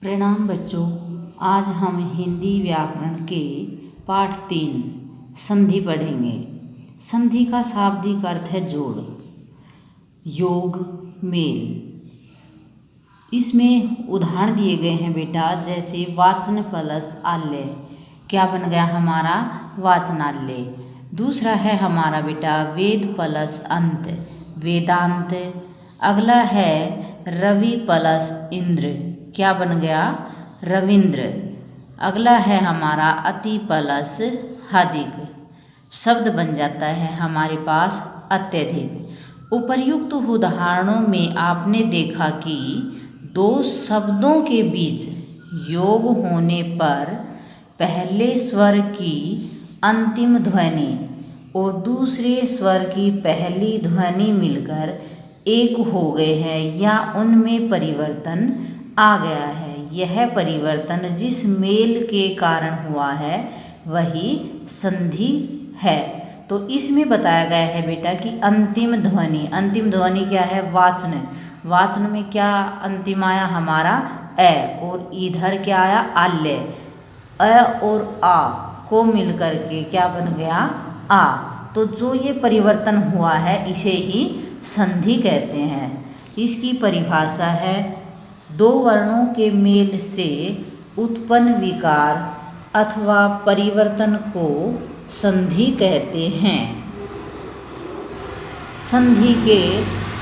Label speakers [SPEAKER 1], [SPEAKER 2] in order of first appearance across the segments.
[SPEAKER 1] प्रणाम बच्चों। आज हम हिंदी व्याकरण के पाठ 3 संधि पढ़ेंगे। संधि का शाब्दिक अर्थ है जोड़, योग, मेल। इसमें उदाहरण दिए गए हैं बेटा, जैसे वाचन प्लस आल्य, क्या बन गया हमारा वाचनालय। दूसरा है हमारा बेटा वेद प्लस अंत, वेदांत। अगला है रवि प्लस इंद्र, क्या बन गया रविंद्र। अगला है हमारा अति प्लस अधिक, शब्द बन जाता है हमारे पास अत्यधिक। उपर्युक्त उदाहरणों में आपने देखा कि दो शब्दों के बीच योग होने पर पहले स्वर की अंतिम ध्वनि और दूसरे स्वर की पहली ध्वनि मिलकर एक हो गए हैं या उनमें परिवर्तन आ गया है। यह परिवर्तन जिस मेल के कारण हुआ है वही संधि है। तो इसमें बताया गया है बेटा कि अंतिम ध्वनि क्या है वाचन। वाचन में क्या अंतिम आया हमारा ए, और इधर क्या आया आल्य। अ और आ को मिलकर के क्या बन गया आ। तो जो ये परिवर्तन हुआ है इसे ही संधि कहते हैं। इसकी परिभाषा है दो वर्णों के मेल से उत्पन्न विकार अथवा परिवर्तन को संधि कहते हैं। संधि के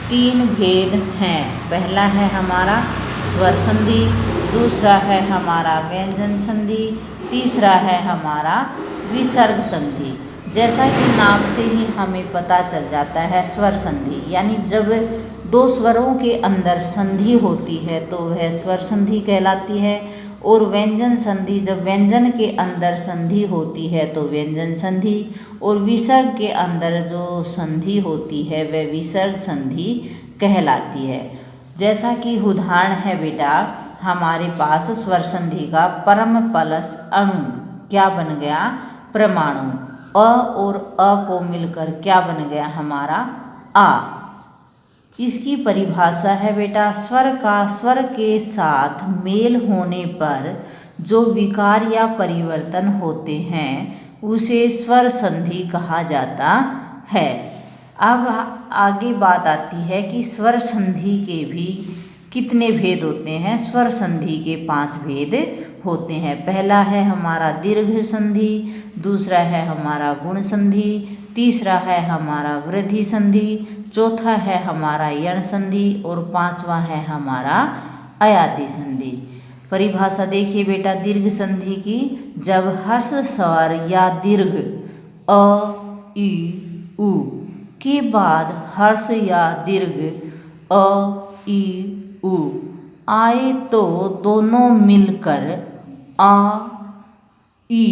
[SPEAKER 1] 3 भेद हैं। पहला है हमारा स्वर संधि, दूसरा है हमारा व्यंजन संधि, तीसरा है हमारा विसर्ग संधि। जैसा कि नाम से ही हमें पता चल जाता है स्वर संधि यानी जब दो स्वरों के अंदर संधि होती है तो वह स्वर संधि कहलाती है। और व्यंजन संधि जब व्यंजन के अंदर संधि होती है तो व्यंजन संधि, और विसर्ग के अंदर जो संधि होती है वह विसर्ग संधि कहलाती है। जैसा कि उदाहरण है बेटा हमारे पास स्वर संधि का परम प्लस अणु, क्या बन गया परमाणु। अ और अ को मिलकर क्या बन गया हमारा आ। इसकी परिभाषा है बेटा स्वर का स्वर के साथ मेल होने पर जो विकार या परिवर्तन होते हैं उसे स्वर संधि कहा जाता है। अब आगे बात आती है कि स्वर संधि के भी कितने भेद होते हैं। स्वर संधि के 5 भेद होते हैं। पहला है हमारा दीर्घ संधि, दूसरा है हमारा गुण संधि, तीसरा है हमारा वृद्धि संधि, चौथा है हमारा यण संधि और 5वां है हमारा अयादि संधि। परिभाषा देखिए बेटा दीर्घ संधि की, जब हर्ष स्वर या दीर्घ अ ई उ के बाद हर्ष या दीर्घ अ ई उ आए तो दोनों मिलकर आ ई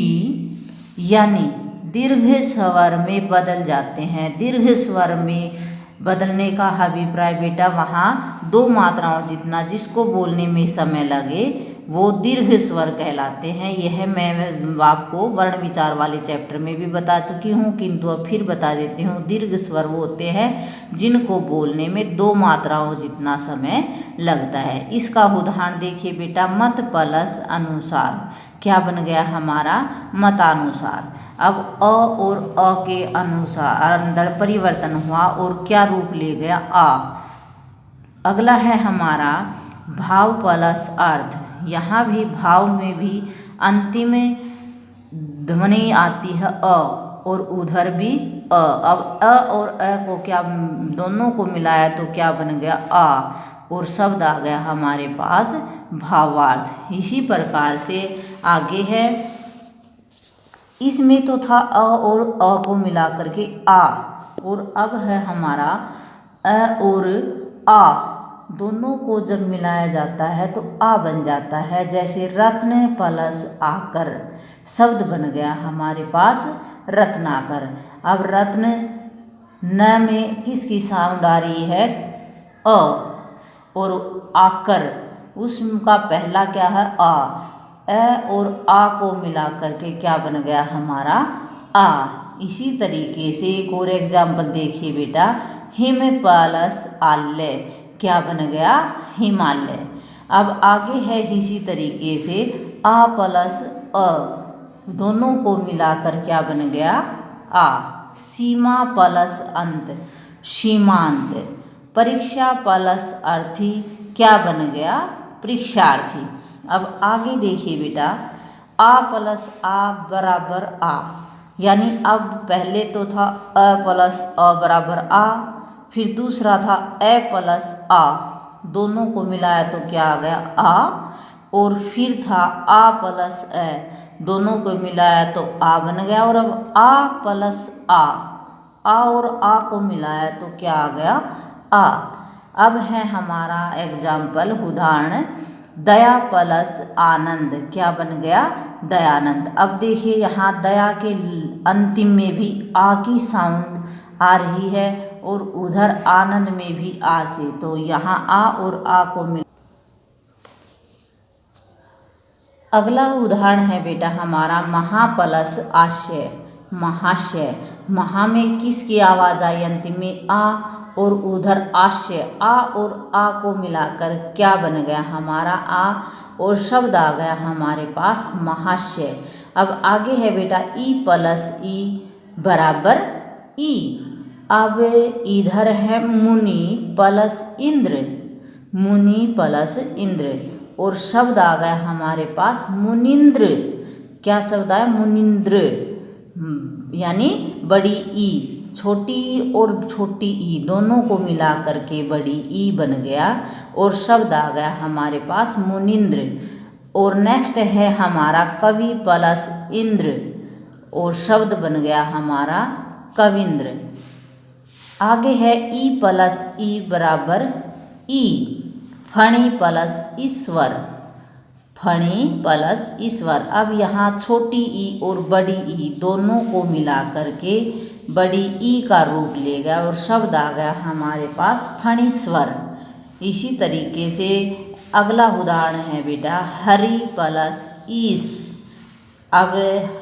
[SPEAKER 1] यानी दीर्घ स्वर में बदल जाते हैं। दीर्घ स्वर में बदलने का अभिप्राय बेटा वहाँ 2 मात्राओं जितना जिसको बोलने में समय लगे वो दीर्घ स्वर कहलाते हैं। यह मैं आपको वर्ण विचार वाले चैप्टर में भी बता चुकी हूँ, किंतु अब फिर बता देती हूँ। दीर्घ स्वर वो होते हैं जिनको बोलने में 2 मात्राओं जितना समय लगता है। इसका उदाहरण देखिए बेटा मत प्लस अनुसार, क्या बन गया हमारा मतानुसार। अब अ और अ के अनुसार अंदर परिवर्तन हुआ और क्या रूप ले गया आ। अगला है हमारा भाव प्लस अर्थ। यहाँ भी भाव में भी अंतिम ध्वनि आती है अ और उधर भी अ। अब अ और अ को क्या दोनों को मिलाया तो क्या बन गया आ और शब्द आ गया हमारे पास भावार्थ। इसी प्रकार से आगे है, इसमें तो था अ और अ को मिला करके आ, और अब है हमारा अ और आ दोनों को जब मिलाया जाता है तो आ बन जाता है। जैसे रत्न प्लस आकर शब्द बन गया हमारे पास रत्नाकर। अब रत्न न में किसकी साउंड आ रही है अ, और आकर उसका पहला क्या है आ। ए और आ को मिला करके क्या बन गया हमारा आ। इसी तरीके से एक और एग्जाम्पल देखिए बेटा हिम प्लस आल्य, क्या बन गया हिमालय। अब आगे है इसी तरीके से आ प्लस अ, दोनों को मिलाकर क्या बन गया आ। सीमा प्लस अंत, सीमांत। परीक्षा प्लस अर्थी, क्या बन गया परीक्षार्थी। अब आगे देखिए बेटा, आ प्लस आ बराबर आ, यानी अब पहले तो था अ प्लस अ बराबर आ, फिर दूसरा था ए प्लस आ, दोनों को मिलाया तो क्या आ गया आ, और फिर था आ प्लस ए, दोनों को मिलाया तो आ बन गया, और अब आ प्लस आ और आ को मिलाया तो क्या आ गया आ। अब है हमारा एग्जाम्पल उदाहरण, दया प्लस आनंद, क्या बन गया दयानंद। अब देखिए यहाँ दया के अंतिम में भी आ की साउंड आ रही है और उधर आनंद में भी आ से, तो यहाँ आ और आ को मिल। अगला उदाहरण है बेटा हमारा महा प्लस आशय, महाशय। महा में किसकी आवाज़ आई अंतिम में आ, और उधर आशय आ और आ को मिलाकर क्या बन गया हमारा आ, और शब्द आ गया हमारे पास महाशय। अब आगे है बेटा ई प्लस ई बराबर ई। अब इधर है मुनि प्लस इंद्र, मुनि प्लस इंद्र, और शब्द आ गया हमारे पास मुनिंद्र। क्या शब्द आया मुनिंद्र, यानी बड़ी ई, छोटी ई और छोटी ई दोनों को मिला करके बड़ी ई बन गया, और शब्द आ गया हमारे पास मुनिंद्र। और नेक्स्ट है हमारा कवि प्लस इंद्र, और शब्द बन गया हमारा कविंद्र। आगे है ई प्लस ई बराबर ई। फणी प्लस ईश्वर, फणी प्लस ईश्वर। अब यहाँ छोटी ई और बड़ी ई दोनों को मिला करके बड़ी ई का रूप लेगा, और शब्द आ गया हमारे पास फणीश्वर। इसी तरीके से अगला उदाहरण है बेटा हरि प्लस ईश। अब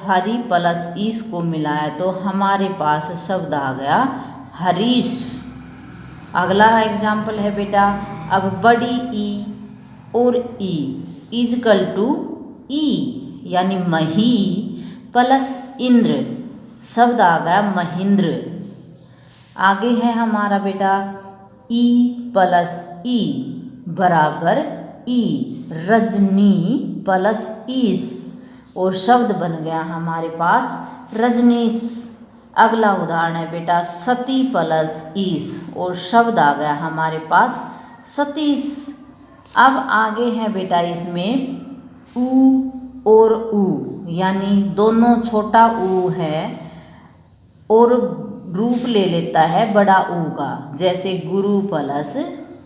[SPEAKER 1] हरि प्लस ईश को मिलाया तो हमारे पास शब्द आ गया हरीश। अगला एग्जाम्पल है बेटा, अब बड़ी ई और ई इजकल टू ई, यानी मही प्लस इंद्र, शब्द आ गया महेंद्र। आगे है हमारा बेटा ई प्लस ई बराबर ई, रजनी प्लस ईश, और शब्द बन गया हमारे पास रजनीश। अगला उदाहरण है बेटा सती प्लस ईश, और शब्द आ गया हमारे पास सतीश। अब आगे है बेटा इसमें ऊ और ऊ, यानी दोनों छोटा ऊ है और रूप ले लेता है बड़ा ऊ का, जैसे गुरु प्लस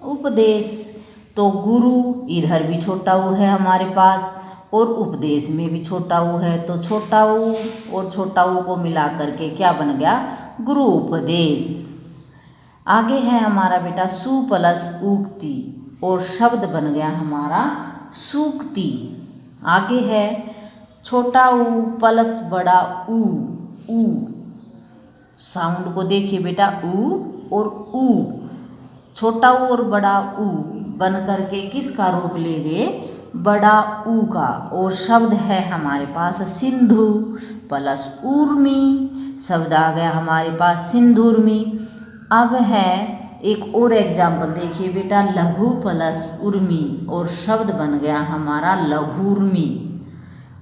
[SPEAKER 1] उपदेश। तो गुरु इधर भी छोटा ऊ है हमारे पास, और उपदेश में भी छोटा ऊ है, तो छोटा ऊ और छोटा ऊ को मिला करके क्या बन गया गुरु उपदेश। आगे है हमारा बेटा सु प्लस उक्ति, और शब्द बन गया हमारा सूक्ति। आगे है छोटा ऊ प्लस बड़ा ऊ, ऊ साउंड को देखिए बेटा ऊ और ऊ, छोटा ऊ और बड़ा ऊ बन करके किसका रूप ले गए बड़ा ऊ का, और शब्द है हमारे पास सिंधु प्लस उर्मी, शब्द आ गया हमारे पास सिंधुर्मी। अब है एक और एग्जाम्पल देखिए बेटा लघु प्लस उर्मी, और शब्द बन गया हमारा लघुर्मी।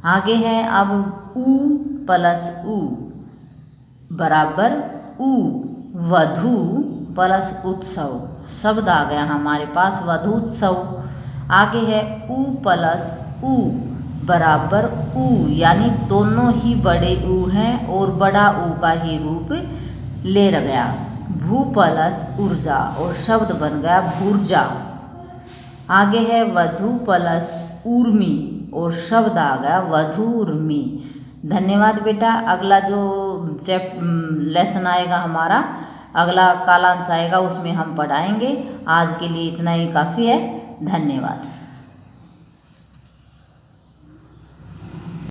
[SPEAKER 1] आगे है अब ऊ प्लस ऊ बराबर ऊ, वधु प्लस उत्सव, शब्द आ गया हमारे पास वधूत्सव। आगे है ऊ प्लस ऊ बराबर ऊ, यानी दोनों ही बड़े ऊ हैं और बड़ा ऊ का ही रूप ले गया। भू प्लस ऊर्जा, और शब्द बन गया भूर्जा। आगे है वधु प्लस ऊर्मी, और शब्द आ गया वधूर्मी। धन्यवाद बेटा। अगला जो लेसन आएगा हमारा, अगला कालांश आएगा, उसमें हम पढ़ाएंगे। आज के लिए इतना ही काफ़ी है। धन्यवाद।